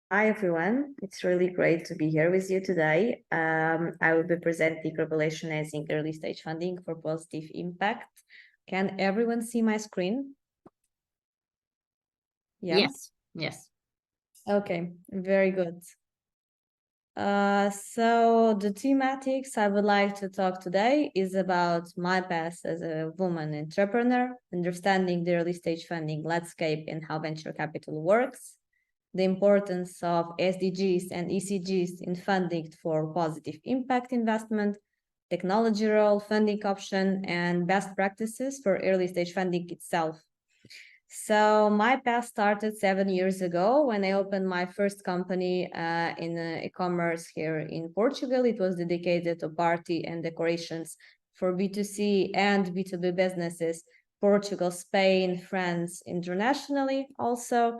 Hi, everyone. It's really great to be here with you today. I will be presenting Revolutionizing Early Stage Funding for Positive Impact. Can everyone see my screen? Yeah. Yes. Okay, very good. So the thematics I would like to talk today is about my past as a woman entrepreneur, understanding the early stage funding landscape and how venture capital works, the importance of SDGs and ECGs in funding for positive impact investment, technology role, funding option, and best practices for early stage funding itself. So my path started 7 years ago when I opened my first company in e-commerce here in Portugal. It was dedicated to party and decorations for B2C and B2B businesses, Portugal, Spain, France, internationally also.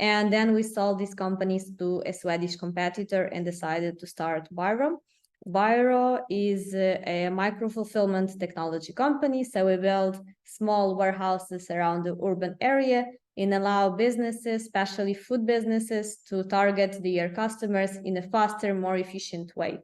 And then we sold these companies to a Swedish competitor and decided to start Byro. Byro is a micro-fulfillment technology company. So we build small warehouses around the urban area and allow businesses, especially food businesses, to target their customers in a faster, more efficient way.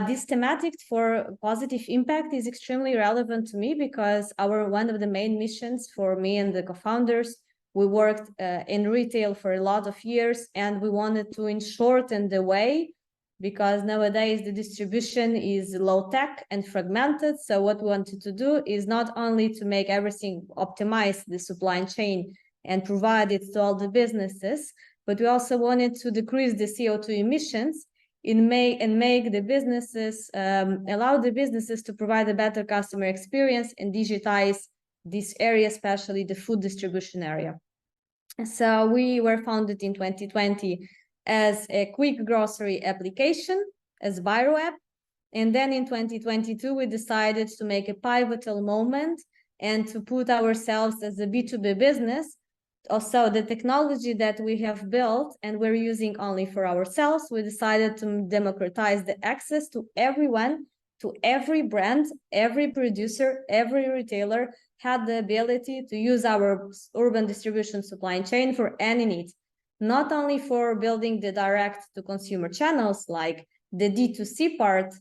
This thematic for positive impact is extremely relevant to me because one of the main missions for me and the co-founders, we worked in retail for a lot of years and we wanted to shorten the way because nowadays the distribution is low tech and fragmented. So what we wanted to do is not only to make everything optimize the supply chain and provide it to all the businesses, but we also wanted to decrease the CO2 emissions make the businesses, allow the businesses to provide a better customer experience and digitize this area, especially the food distribution area. So we were founded in 2020 as a quick grocery application, as Biro app. And then in 2022, we decided to make a pivotal moment and to put ourselves as a B2B business. Also, the technology that we have built and we're using only for ourselves, we decided to democratize the access to everyone, to every brand, every producer, every retailer had the ability to use our urban distribution supply chain for any need, not only for building the direct to consumer channels like the D2C part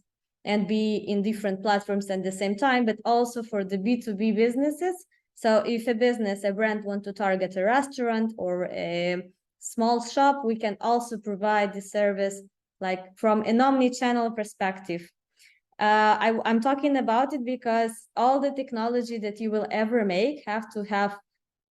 and be in different platforms at the same time, but also for the B2B businesses. So if a business, a brand want to target a restaurant or a small shop, we can also provide the service like from an omni-channel perspective. I'm talking about it because all the technology that you will ever make have to have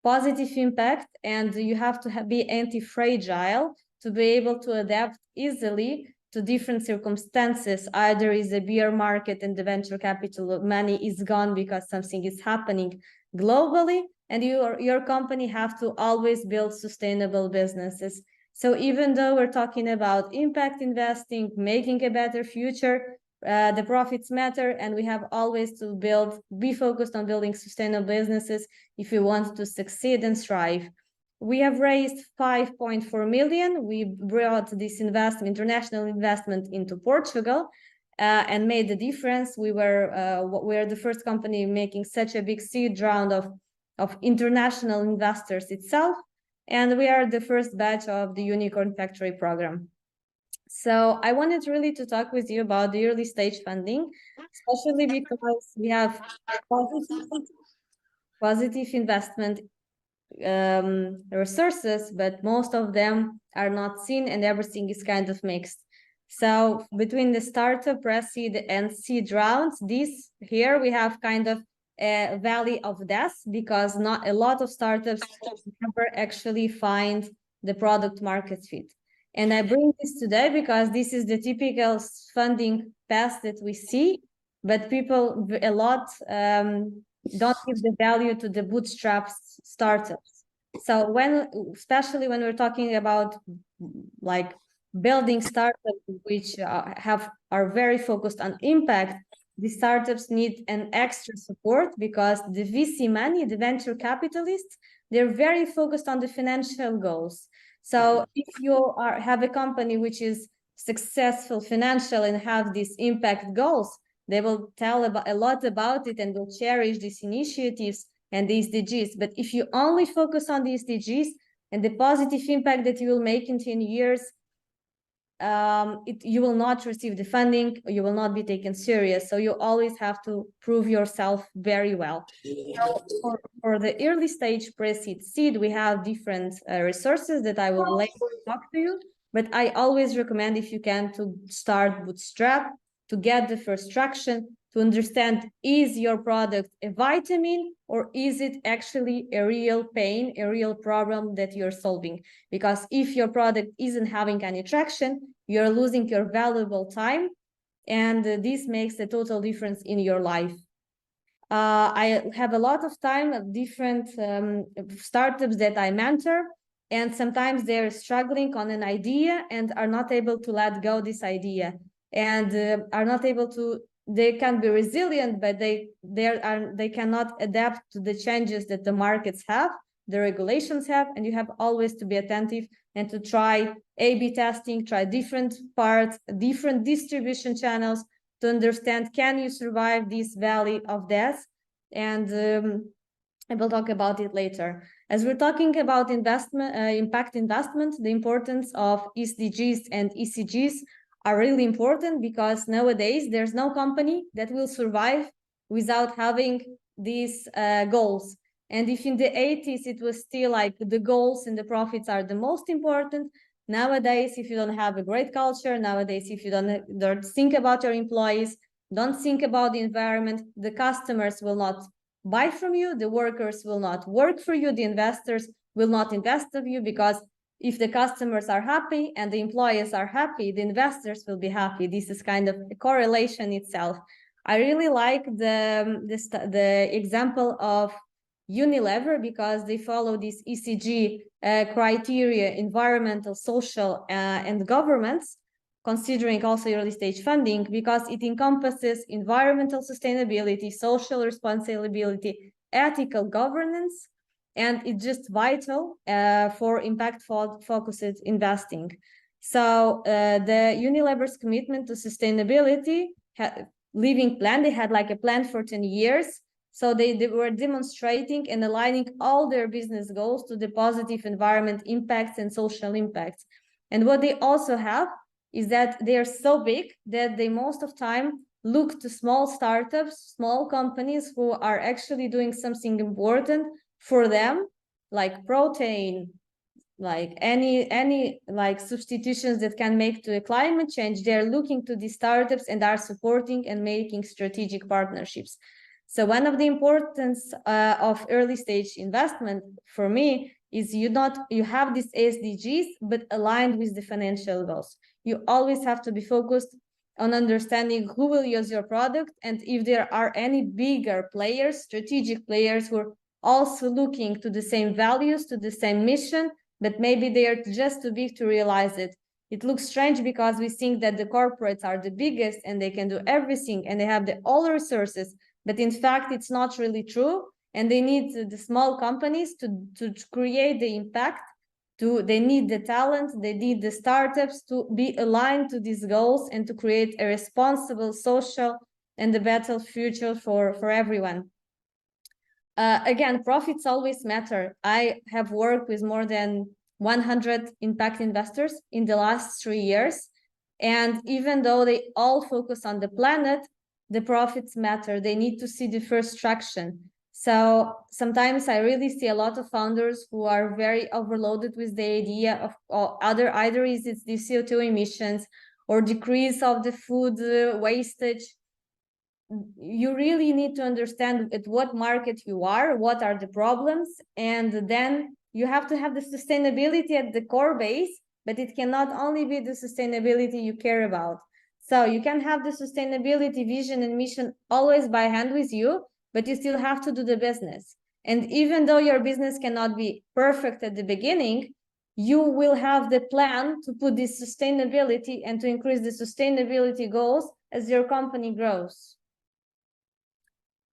positive impact and you have to be anti-fragile to be able to adapt easily to different circumstances. Either is a bear market and the venture capital money is gone because something is happening globally, and your company have to always build sustainable businesses. So even though we're talking about impact investing, making a better future, the profits matter, and we have always to be focused on building sustainable businesses if we want to succeed and thrive. We have raised 5.4 million. We brought this international investment into Portugal and made the difference. We're the first company making such a big seed round of international investors itself. And we are the first batch of the Unicorn Factory program. So I wanted really to talk with you about the early stage funding, especially because we have positive investment resources, but most of them are not seen and everything is kind of mixed. So between the startup, pre-seed and seed rounds, here we have kind of a valley of death because not a lot of startups never actually find the product market fit. And I bring this today because this is the typical funding path that we see, but people a lot don't give the value to the bootstrap startups. So especially when we're talking about like building startups which are very focused on impact, the startups need an extra support because the VC money, the venture capitalists, they're very focused on the financial goals. So if you have a company which is successful financial and have these impact goals, they will tell a lot about it and will cherish these initiatives and these SDGs. But if you only focus on the SDGs, and the positive impact that you will make in 10 years, you will not receive the funding, or you will not be taken serious. So you always have to prove yourself very well. So for the early stage pre-seed seed, we have different resources that I will later talk to you, but I always recommend, if you can, to start bootstrap, to get the first traction, to understand, is your product a vitamin or is it actually a real pain, a real problem that you're solving? Because if your product isn't having any traction, you're losing your valuable time, and this makes a total difference in your life. I have a lot of time of different startups that I mentor, and sometimes they're struggling on an idea and are not able to let go this idea, and are not able to. They can be resilient, but they cannot adapt to the changes that the markets have, the regulations have, and you have always to be attentive and to try A/B testing, try different parts, different distribution channels, to understand, can you survive this valley of death? And I will talk about it later. As we're talking about investment, impact investment, the importance of SDGs and ECGs are really important, because nowadays there's no company that will survive without having these goals. And if in the 80s it was still like the goals and the profits are the most important, nowadays, if you don't have a great culture, nowadays, if you don't think about your employees, don't think about the environment, the customers will not buy from you, the workers will not work for you, the investors will not invest of you, because if the customers are happy and the employees are happy, the investors will be happy. This is kind of a correlation itself. I really like the example of Unilever, because they follow this ECG criteria, environmental, social, and governance, considering also early stage funding, because it encompasses environmental sustainability, social responsibility, ethical governance, and it's just vital for impact focused investing. So the Unilever's commitment to sustainability, living plan, they had like a plan for 10 years. So they were demonstrating and aligning all their business goals to the positive environment impacts and social impacts. And what they also have is that they are so big that they most of time look to small startups, small companies who are actually doing something important for them, like protein, like any like substitutions that can make to a climate change. They're looking to these startups and are supporting and making strategic partnerships. So one of the importance of early stage investment for me is you have these SDGs, but aligned with the financial goals. You always have to be focused on understanding who will use your product, and if there are any bigger players, strategic players, who are also looking to the same values, to the same mission, but maybe they are just too big to realize it. It looks strange because we think that the corporates are the biggest and they can do everything and they have all resources, but in fact, it's not really true. And they need the small companies to create the impact. They need the talent, they need the startups to be aligned to these goals and to create a responsible social and a better future for everyone. Again, profits always matter. I have worked with more than 100 impact investors in the last 3 years. And even though they all focus on the planet, the profits matter. They need to see the first traction. So sometimes I really see a lot of founders who are very overloaded with the idea of either is it's the CO2 emissions or decrease of the food wastage. You really need to understand at what market you are, what are the problems, and then you have to have the sustainability at the core base, but it cannot only be the sustainability you care about. So you can have the sustainability vision and mission always by hand with you, but you still have to do the business. And even though your business cannot be perfect at the beginning, you will have the plan to put this sustainability and to increase the sustainability goals as your company grows.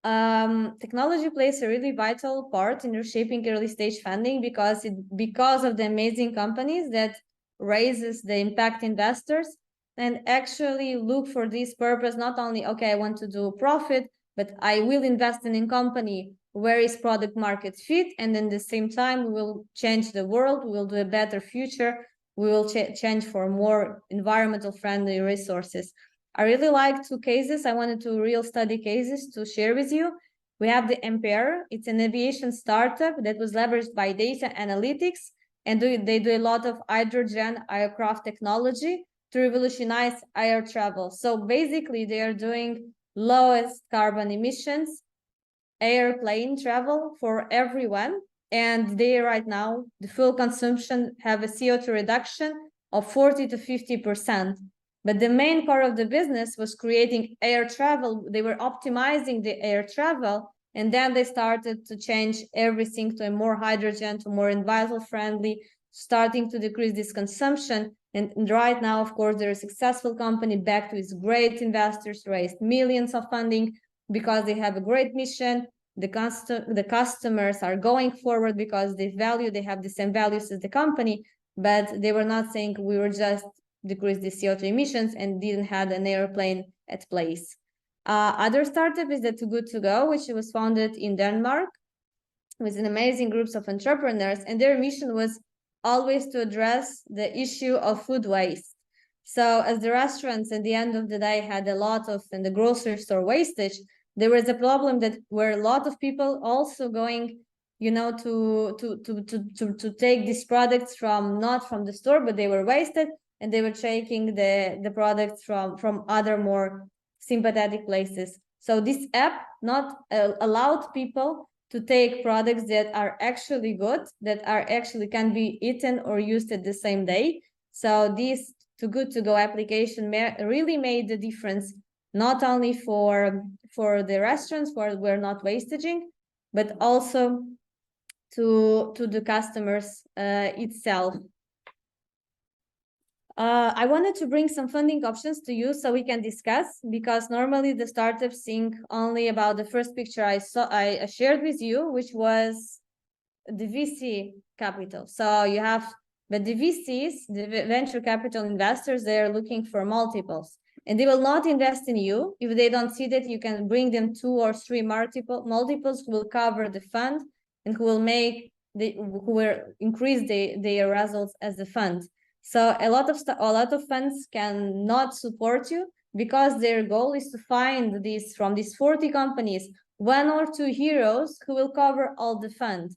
Technology plays a really vital part in reshaping early stage funding because of the amazing companies that raises the impact investors and actually look for this purpose, not only, okay, I want to do profit, but I will invest in a company where is product market fit, and in the same time we will change the world, we will do a better future, we will change for more environmental friendly resources. I really like two cases. I wanted two real study cases to share with you. We have the Ampere. It's an aviation startup that was leveraged by data analytics, and they do a lot of hydrogen aircraft technology to revolutionize air travel. So basically they are doing lowest carbon emissions airplane travel for everyone. And they right now, the fuel consumption have a CO2 reduction of 40 to 50%. But the main core of the business was creating air travel. They were optimizing the air travel. And then they started to change everything to a more hydrogen, to more environmental friendly, starting to decrease this consumption. And right now, of course, they're a successful company backed with great investors, raised millions of funding because they have a great mission. The customers are going forward because they have the same values as the company, but they were not saying we were just decrease the CO2 emissions and didn't have an airplane at place. Other startup is the Too Good To Go, which was founded in Denmark with an amazing groups of entrepreneurs, and their mission was always to address the issue of food waste. So as the restaurants at the end of the day had a lot of in the grocery store wastage, there was a problem that where a lot of people also going, you know, to take these products from not from the store, but they were wasted, and they were taking the products from other more sympathetic places. So this app not allowed people to take products that are actually good, that are actually can be eaten or used at the same day. So this Too Good To Go application really made the difference, not only for the restaurants where we're not wastaging, but also to the customers itself. I wanted to bring some funding options to you so we can discuss, because normally the startups think only about the first picture I shared with you, which was the VC capital. So you have, but the VCs, the venture capital investors, they are looking for multiples, and they will not invest in you if they don't see that you can bring them 2 or 3 multiples who will cover the fund and who will increase their results as the fund. So a lot of funds cannot support you because their goal is to find these from these 40 companies 1 or 2 heroes who will cover all the fund.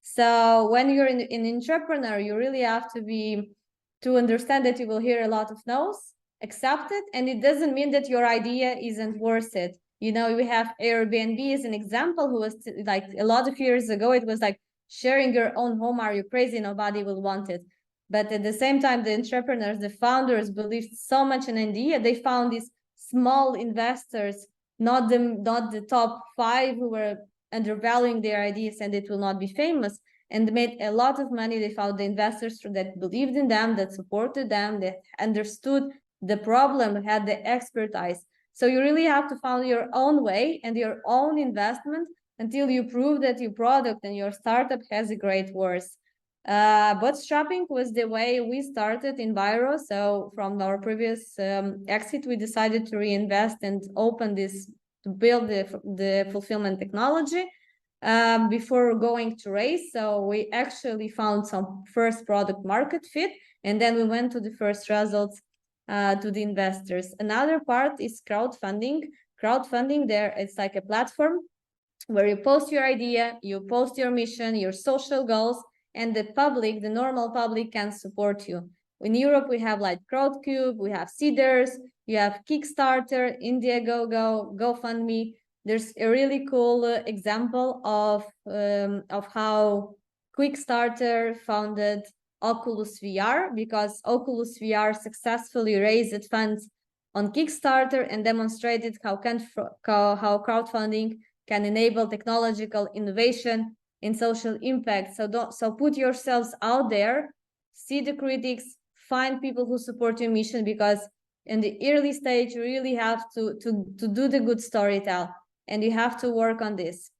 So when you're an entrepreneur, you really have to understand that you will hear a lot of no's, accept it, and it doesn't mean that your idea isn't worth it. You know, we have Airbnb as an example, who was like a lot of years ago, it was like sharing your own home. Are you crazy? Nobody will want it. But at the same time, the entrepreneurs, the founders believed so much in idea. They found these small investors, not the top 5 who were undervaluing their ideas and it will not be famous, and made a lot of money. They found the investors that believed in them, that supported them, that understood the problem, had the expertise. So you really have to find your own way and your own investment until you prove that your product and your startup has a great worth. Bootstrapping was the way we started in Biro. So from our previous exit, we decided to reinvest and open this, to build the fulfillment technology before going to raise. So we actually found some first product market fit, and then we went to the first results to the investors. Another part is crowdfunding. Crowdfunding, there it's like a platform where you post your idea, you post your mission, your social goals, and the public, the normal public, can support you. In Europe, we have like Crowdcube, we have Seeders, you have Kickstarter, Indiegogo, GoFundMe. There's a really cool example of how Quickstarter founded Oculus VR, because Oculus VR successfully raised funds on Kickstarter and demonstrated how crowdfunding can enable technological innovation and social impact. So put yourselves out there, see the critics, find people who support your mission, because in the early stage you really have to do the good storytelling, and you have to work on this.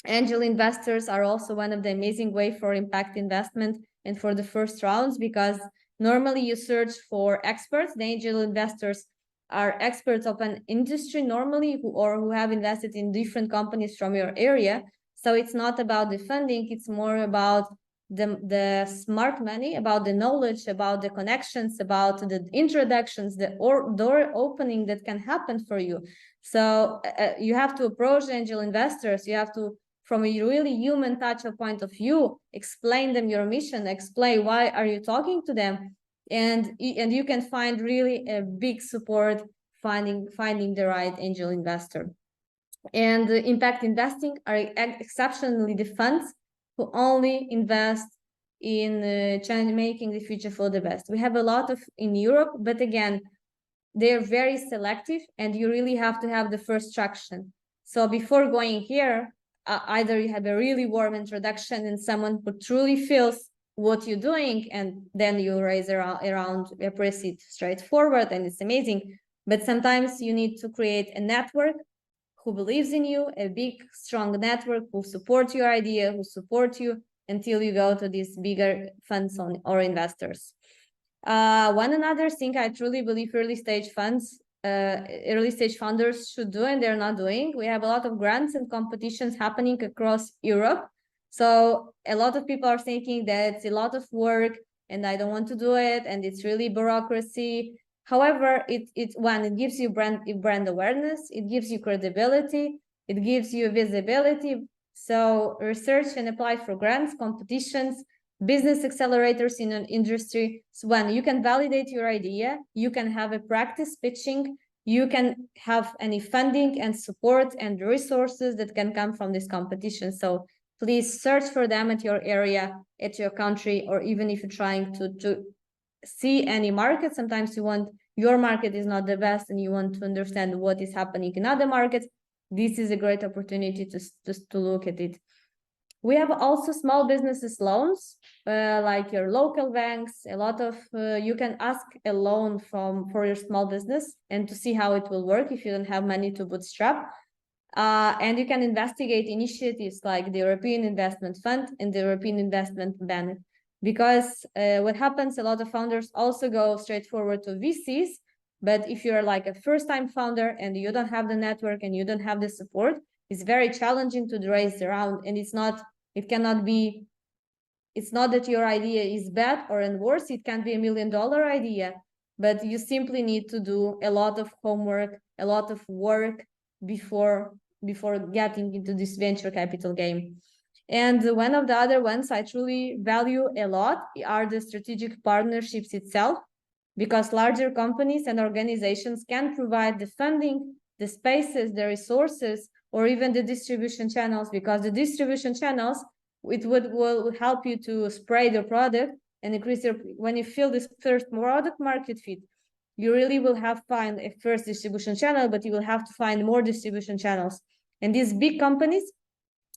Angel investors are also one of the amazing way for impact investment and for the first rounds, because normally you search for experts. The angel investors are experts of an industry normally, who have invested in different companies from your area. So it's not about the funding, it's more about the smart money, about the knowledge, about the connections, about the introductions, the door opening that can happen for you. So you have to approach angel investors. You have to, from a really human touch point of view, explain them your mission, explain why are you talking to them, and you can find really a big support finding the right angel investor. And impact investing are exceptionally the funds who only invest in making the future for the best. We have a lot of in Europe, but again, they're very selective, and you really have to have the first traction. So before going here, either you have a really warm introduction and someone who truly feels what you're doing, and then you raise around press it straightforward, and it's amazing. But sometimes you need to create a network who believes in you, a big, strong network who support your idea, who support you until you go to these bigger funds or investors. One another thing I truly believe early stage founders should do, and they're not doing. We have a lot of grants and competitions happening across Europe. So a lot of people are thinking that it's a lot of work and I don't want to do it, and it's really bureaucracy. However, it gives you brand awareness, it gives you credibility, it gives you visibility. So research and apply for grants, competitions, business accelerators in an industry. So when you can validate your idea, you can have a practice pitching, you can have any funding and support and resources that can come from this competition. So please search for them at your area, at your country, or even if you're trying to see any market. Sometimes your market is not the best and you want to understand what is happening in other markets. This is a great opportunity to look at it. We have also small businesses loans, like your local banks. A lot of you can ask a loan for your small business and to see how it will work if you don't have money to bootstrap. And you can investigate initiatives like the European Investment Fund and the European Investment Bank. Because what happens, a lot of founders also go straight forward to VCs. But if you're like a first-time founder and you don't have the network and you don't have the support, it's very challenging to raise the round. And it's not that your idea is bad or worse. It can be $1 million idea, but you simply need to do a lot of homework, a lot of work before getting into this venture capital game. And one of the other ones I truly value a lot are the strategic partnerships itself, because larger companies and organizations can provide the funding, the spaces, the resources, or even the distribution channels, because the distribution channels, it will help you to spread your product and increase when you feel this first product market fit, you really will have find a first distribution channel, but you will have to find more distribution channels. And these big companies,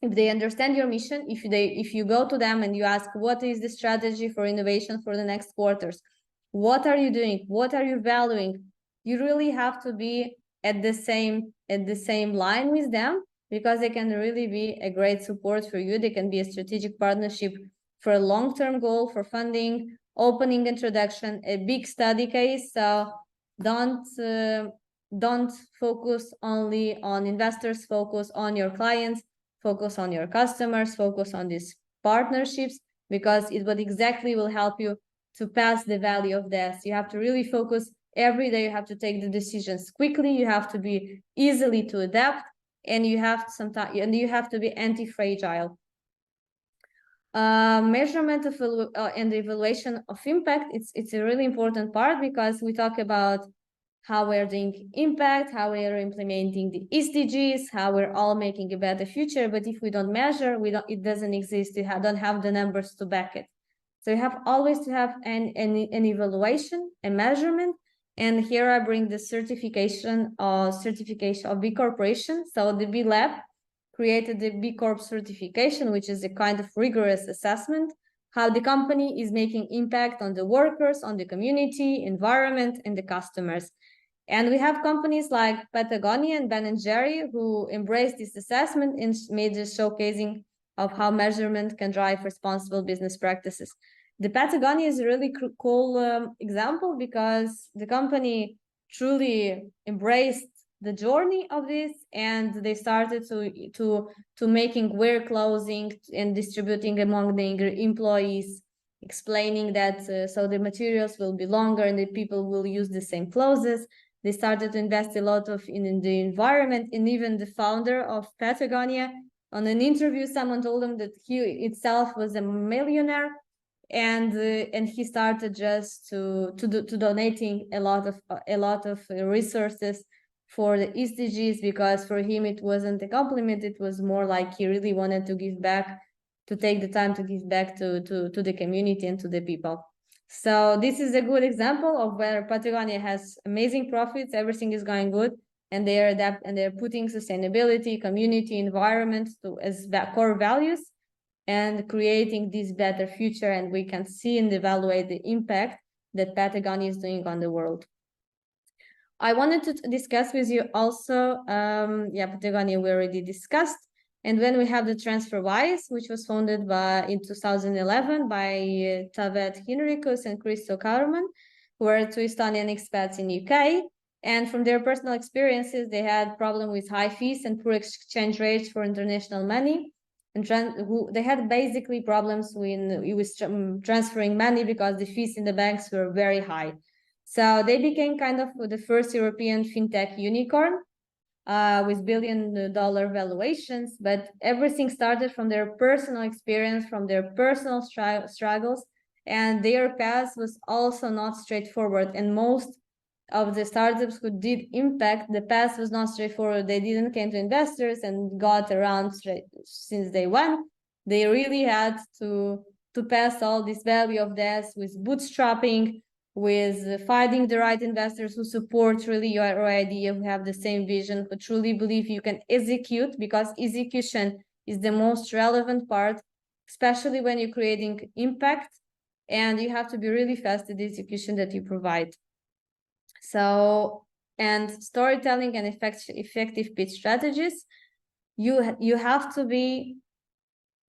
if they understand your mission, if you go to them and you ask, what is the strategy for innovation for the next quarters? What are you doing? What are you valuing? You really have to be at the same line with them, because they can really be a great support for you. They can be a strategic partnership for a long-term goal, for funding, opening introduction, a big study case. So don't focus only on investors, focus on your clients, focus on your customers, focus on these partnerships, because it will help you to pass the value of this. You have to really focus every day. You have to take the decisions quickly. You have to be easily to adapt, and you have to be anti-fragile. Measurement of and evaluation of impact. It's a really important part, because we talk about how we're doing impact, how we're implementing the SDGs, how we're all making a better future. But if we don't measure, it doesn't exist. We don't have the numbers to back it. So you have always to have an evaluation, a measurement. And here I bring the certification of B Corporation. So the B Lab created the B Corp certification, which is a kind of rigorous assessment, how the company is making impact on the workers, on the community, environment, and the customers. And we have companies like Patagonia and Ben & Jerry who embraced this assessment and made a showcasing of how measurement can drive responsible business practices. The Patagonia is a really cool example, because the company truly embraced the journey of this, and they started to making wear clothing and distributing among the employees, explaining that so the materials will be longer and the people will use the same clothes. They started to invest a lot in the environment, and even the founder of Patagonia, on an interview, someone told him that he itself was a millionaire, and he started just to donating a lot of resources for the SDGs, because for him it wasn't a compliment, it was more like he really wanted to give back, to take the time to give back to the community and to the people. So this is a good example of where Patagonia has amazing profits, everything is going good, and they are they're putting sustainability, community, environment as core values, and creating this better future. And we can see and evaluate the impact that Patagonia is doing on the world. I wanted to discuss with you also, Patagonia we already discussed. And then we have the TransferWise, which was founded in 2011 by Tavet Henricus and Christo Kauerman, who are two Estonian expats in UK. And from their personal experiences, they had problem with high fees and poor exchange rates for international money. And they had basically problems with transferring money because the fees in the banks were very high. So they became kind of the first European fintech unicorn with billion-dollar valuations, but everything started from their personal experience, from their personal struggles, and their path was also not straightforward. And most of the startups who did impact, the path was not straightforward. They didn't came to investors and got around since day one. They really had to pass all this value of death with bootstrapping, with finding the right investors who support really your idea, who have the same vision, who truly believe you can execute, because execution is the most relevant part, especially when you're creating impact, and you have to be really fast at the execution that you provide. So, and storytelling and effective pitch strategies, you have to be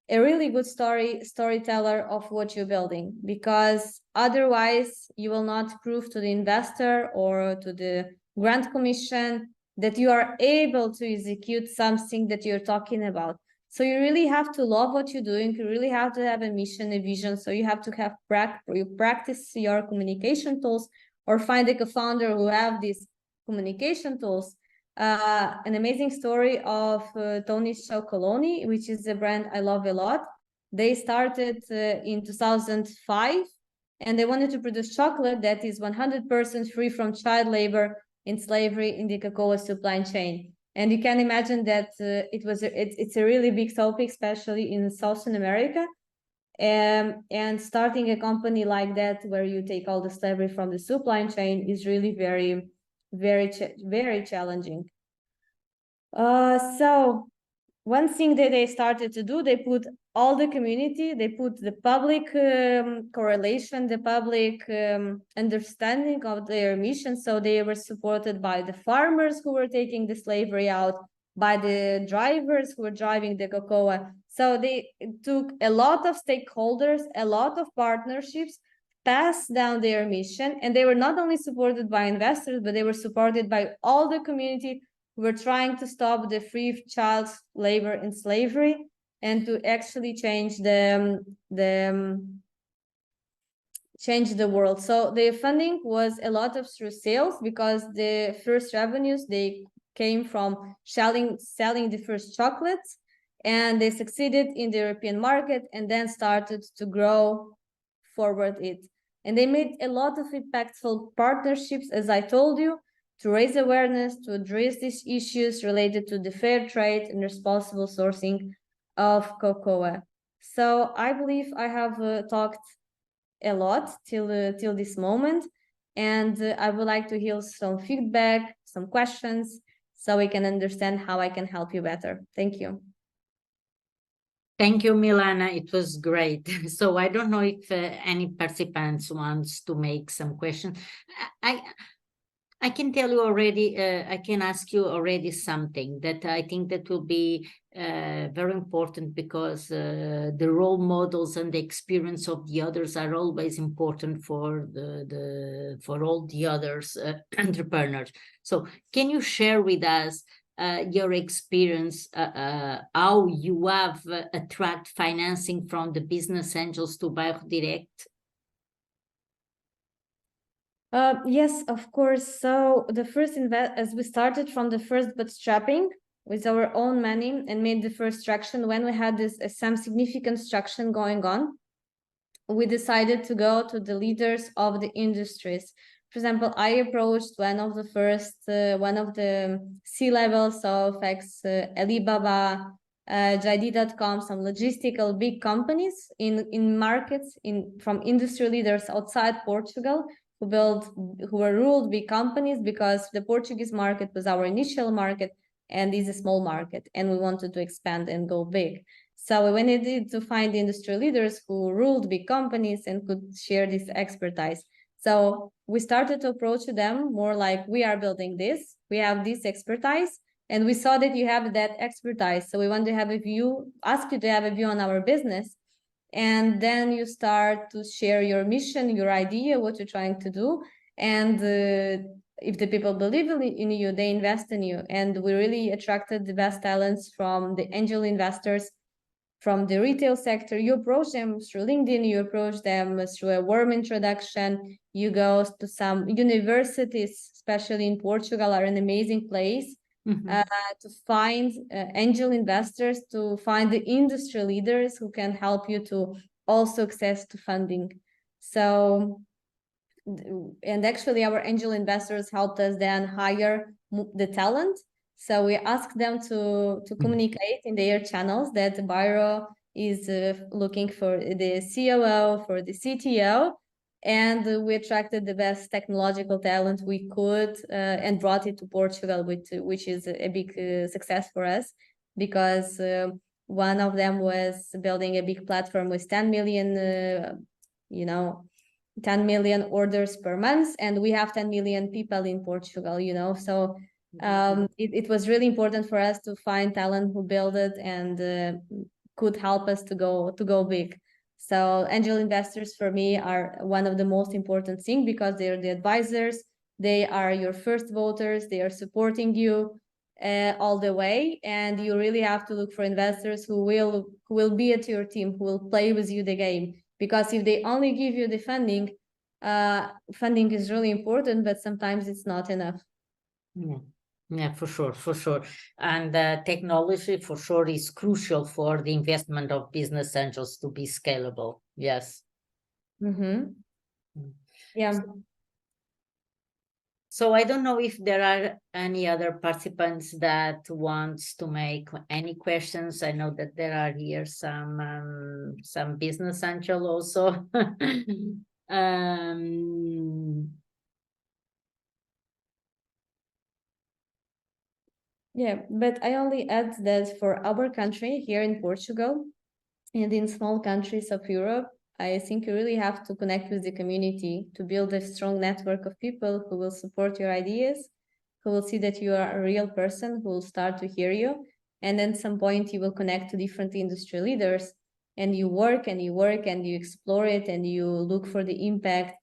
a really good storyteller of what you're building, because otherwise you will not prove to the investor or to the grant commission that you are able to execute something that you're talking about. So you really have to love what you're doing. You really have to have a mission, a vision. So you have to have practice your communication tools, or find a co-founder who have these communication tools. An amazing story of Tony Chocoloni, which is a brand I love a lot. They started in 2005, and they wanted to produce chocolate that is 100% free from child labor and slavery in the cocoa supply chain. And you can imagine that it's a really big topic, especially in Southern America. And starting a company like that, where you take all the slavery from the supply chain, is really very, very challenging. So one thing that they started to do, they put all the community, they put the public correlation, the public understanding of their mission. So they were supported by the farmers who were taking the slavery out, by the drivers who were driving the cocoa. So they took a lot of stakeholders, a lot of partnerships, passed down their mission, and they were not only supported by investors, but they were supported by all the community who were trying to stop the free child labor and slavery, and to actually change change the world. So the funding was a lot of through sales, because the first revenues, they came from selling the first chocolates, and they succeeded in the European market, and then started to grow forward it. And they made a lot of impactful partnerships, as I told you, to raise awareness, to address these issues related to the fair trade and responsible sourcing of cocoa. So I believe I have talked a lot till this moment, and I would like to hear some feedback, some questions, so we can understand how I can help you better. Thank you. Thank you, Milana. It was great. So I don't know if any participants wants to make some questions. I can tell you already, I can ask you already something that I think that will be very important because the role models and the experience of the others are always important for for all the others entrepreneurs. So can you share with us your experience, how you have attract financing from the business angels to Bairro Direct? Yes, of course. So the first as we started from the first bootstrapping with our own money and made the first traction when we had this some significant traction going on, we decided to go to the leaders of the industries. For example, I approached one of the C-levels of Alibaba, JD.com, some logistical big companies in markets from industry leaders outside Portugal who were ruled big companies, because the Portuguese market was our initial market and is a small market, and we wanted to expand and go big. So we needed to find industry leaders who ruled big companies and could share this expertise. So we started to approach them more like, we are building this, we have this expertise, and we saw that you have that expertise. So we want to have a view, ask you to have a view on our business. And then you start to share your mission, your idea, what you're trying to do. And if the people believe in you, they invest in you. And we really attracted the best talents from the angel investors, from the retail sector. You approach them through LinkedIn, you approach them through a warm introduction, you go to some universities, especially in Portugal, are an amazing place to find angel investors, to find the industry leaders who can help you to also access to funding. So, and actually our angel investors helped us then hire the talent. So we asked them to communicate in their channels that Bairro is looking for the COO, for the CTO, and we attracted the best technological talent we could and brought it to Portugal, which is a big success for us, because one of them was building a big platform with 10 million, 10 million orders per month, and we have 10 million people in Portugal, so it was really important for us to find talent who build it and could help us to go big. So angel investors for me are one of the most important things, because they're the advisors, they are your first voters, they are supporting you all the way, and you really have to look for investors who will be at your team, who will play with you the game. Because if they only give you the funding, funding is really important, but sometimes it's not enough. Yeah, for sure. And technology for sure is crucial for the investment of business angels to be scalable. Yes. Yeah. So I don't know if there are any other participants that wants to make any questions. I know that there are here some business angel also. Yeah, but I only add that for our country here in Portugal and in small countries of Europe, I think you really have to connect with the community to build a strong network of people who will support your ideas, who will see that you are a real person, who will start to hear you. And at some point you will connect to different industry leaders, and you work and you work and you explore it and you look for the impact.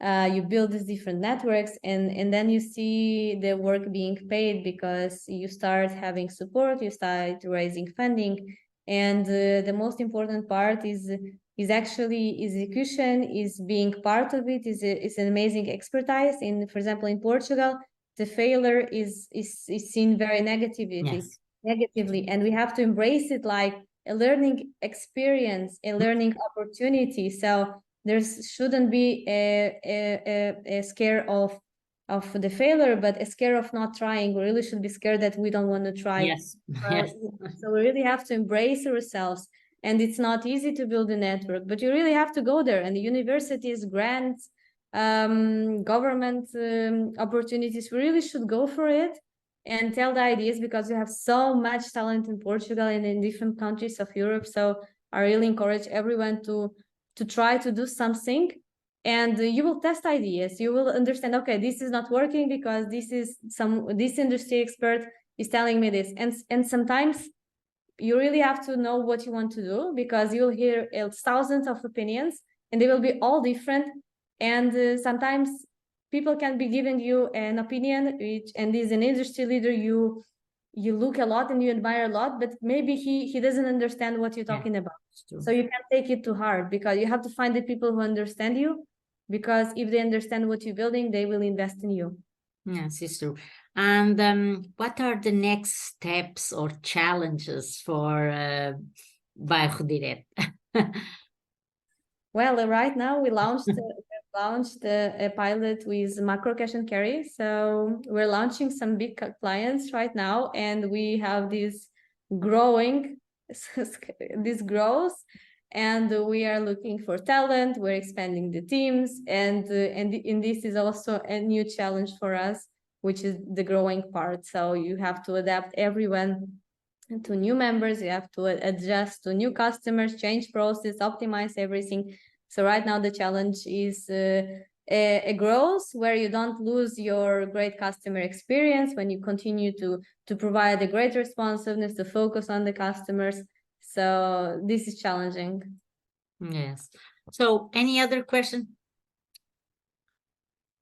You build these different networks, and then you see the work being paid, because you start having support, you start raising funding. And the most important part is actually execution, is being part of it, is an amazing expertise. For example, in Portugal, the failure is seen very negatively, and we have to embrace it like a learning experience, a learning opportunity. So there shouldn't be a scare of the failure, but a scare of not trying. We really should be scared that we don't want to try. Yes. Yes. So we really have to embrace ourselves. And it's not easy to build a network, but you really have to go there. And the universities, grants, government opportunities, we really should go for it and tell the ideas, because you have so much talent in Portugal and in different countries of Europe. So I really encourage everyone to try to do something and you will test ideas. You will understand, okay, this is not working because this industry expert is telling me this. And sometimes you really have to know what you want to do, because you'll hear thousands of opinions and they will be all different. And sometimes people can be giving you an opinion, and as an industry leader, you look a lot and you admire a lot, but maybe he doesn't understand what you're talking about. So you can't take it too hard, because you have to find the people who understand you, because if they understand what you're building, they will invest in you. Yes, it's true. And what are the next steps or challenges for Bairro Direto? Well, right now we launched a pilot with macro cash and carry. So we're launching some big clients right now, and we have this growing, this growth, and we are looking for talent. We're expanding the teams, and this is also a new challenge for us, which is the growing part. So you have to adapt everyone to new members, you have to adjust to new customers, change process, optimize everything. So right now the challenge is a growth where you don't lose your great customer experience, when you continue to provide a great responsiveness, to focus on the customers. So this is challenging. Yes. So any other question?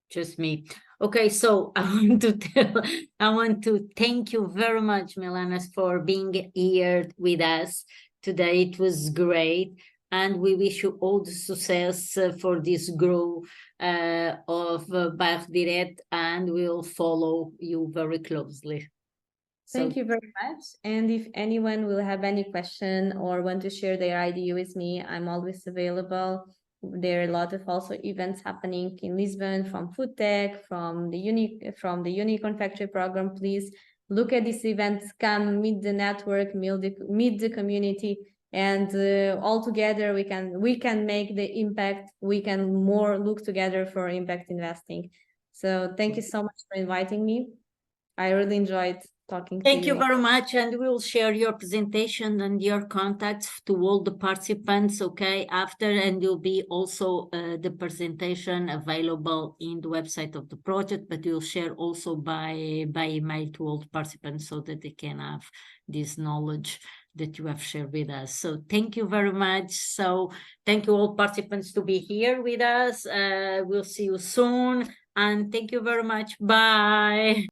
Just me. Okay, so I want to thank you very much, Milana, for being here with us today. It was great, and we wish you all the success for this growth of Bairro Direto, and we'll follow you very closely. Thank you very much. And if anyone will have any question or want to share their idea with me, I'm always available. There are a lot of also events happening in Lisbon from food tech, from the Unicorn Factory program. Please look at these events, come meet the network, meet the community, and all together we can make the impact. We can more look together for impact investing. So thank you so much for inviting me. I really enjoyed talking to you. Thank you very much, and we will share your presentation and your contacts to all the participants, okay, after, and will be also the presentation available in the website of the project, but we'll share also by email to all the participants so that they can have this knowledge that you have shared with us. So thank you very much. So thank you all participants to be here with us. We'll see you soon, and thank you very much. Bye.